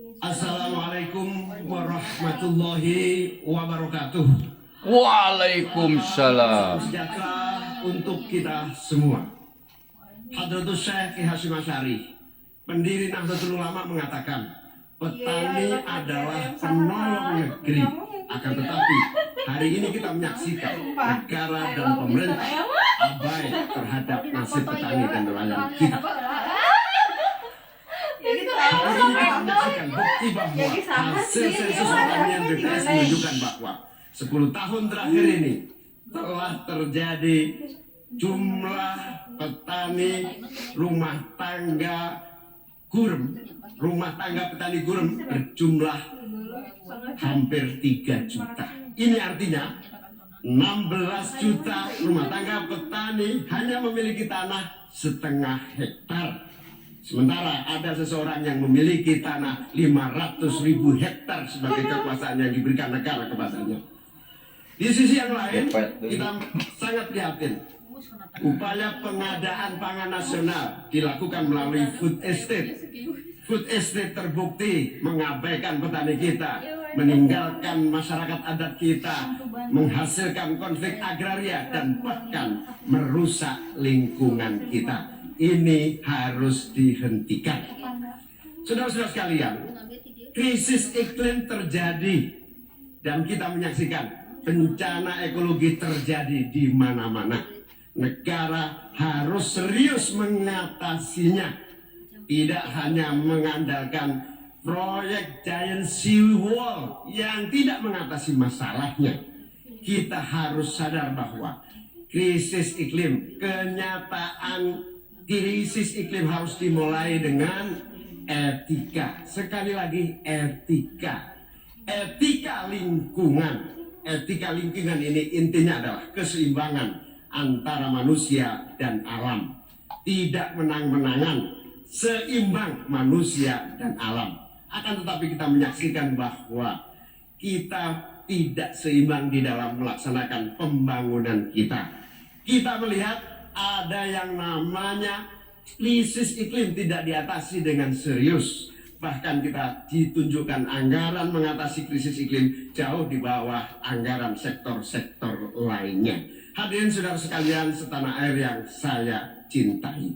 Assalamualaikum warahmatullahi wabarakatuh. Waalaikumsalam. Sejahtera untuk kita semua. Hadratus Syekh Ki Hasyim Asy'ari, pendiri Nahdlatul Ulama, mengatakan petani adalah penolong negeri. Akan tetapi hari ini kita menyaksikan negara dan pemerintah abai terhadap nasib petani dan nelayan kita. Hari ini kita menyaksikan bukti bahwa hasil sensus pertanian BPS menunjukkan bahwa 10 tahun terakhir ini telah terjadi jumlah petani rumah tangga petani gurem berjumlah hampir 3 juta. Ini artinya 16 juta rumah tangga petani hanya memiliki tanah setengah hektar. Sementara ada seseorang yang memiliki tanah 500.000 hektar sebagai kekuasaan yang diberikan negara kepadanya. Di sisi yang lain, kita sangat prihatin. Upaya pengadaan pangan nasional dilakukan melalui food estate. Food estate terbukti mengabaikan petani kita, meninggalkan masyarakat adat kita, menghasilkan konflik agraria, dan bahkan merusak lingkungan kita. Ini harus dihentikan. Saudara-saudara sekalian, krisis iklim terjadi dan kita menyaksikan bencana ekologi terjadi di mana-mana. Negara harus serius mengatasinya. Tidak hanya mengandalkan proyek giant seawall yang tidak mengatasi masalahnya. Kita harus sadar bahwa krisis iklim, kenyataan krisis iklim harus dimulai dengan etika. Sekali lagi, etika. Etika lingkungan. Etika lingkungan ini intinya adalah keseimbangan antara manusia dan alam. Tidak menang-menangan, seimbang manusia dan alam. Akan tetapi kita menyaksikan bahwa kita tidak seimbang di dalam melaksanakan pembangunan kita. Kita melihat ada yang namanya krisis iklim tidak diatasi dengan serius. Bahkan kita ditunjukkan anggaran mengatasi krisis iklim jauh di bawah anggaran sektor-sektor lainnya. Hadirin saudara sekalian setanah air yang saya cintai.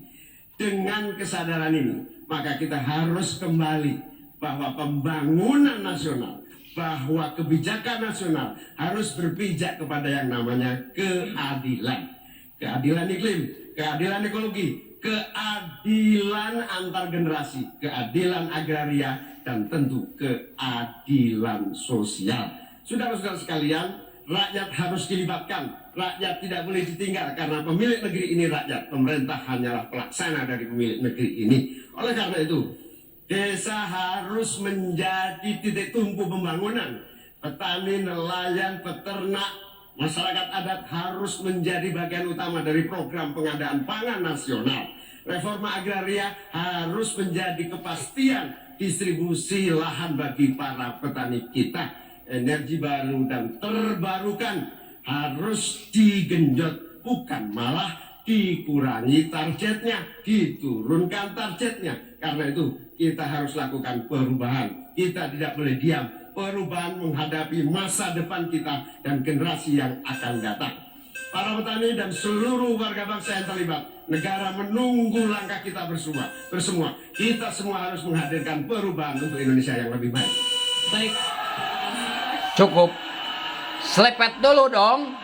Dengan kesadaran ini, maka kita harus kembali bahwa pembangunan nasional, bahwa kebijakan nasional harus berpijak kepada yang namanya keadilan. Keadilan iklim, keadilan ekologi, keadilan antar generasi, keadilan agraria, dan tentu keadilan sosial. Saudara-saudara sekalian, rakyat harus dilibatkan. Rakyat tidak boleh ditinggal karena pemilik negeri ini rakyat. Pemerintah hanyalah pelaksana dari pemilik negeri ini. Oleh karena itu, desa harus menjadi titik tumpu pembangunan. Petani, nelayan, peternak, masyarakat adat harus menjadi bagian utama dari program pengadaan pangan nasional. Reforma agraria harus menjadi kepastian distribusi lahan bagi para petani kita. Energi baru dan terbarukan harus digenjot, bukan malah dikurangi targetnya, diturunkan targetnya. Karena itu kita harus lakukan perubahan. Kita tidak boleh diam. Perubahan menghadapi masa depan kita dan generasi yang akan datang. Para petani dan seluruh warga bangsa yang terlibat, negara menunggu langkah kita bersama. Kita semua harus menghadirkan perubahan untuk Indonesia yang lebih baik. Cukup. Selepet dulu dong.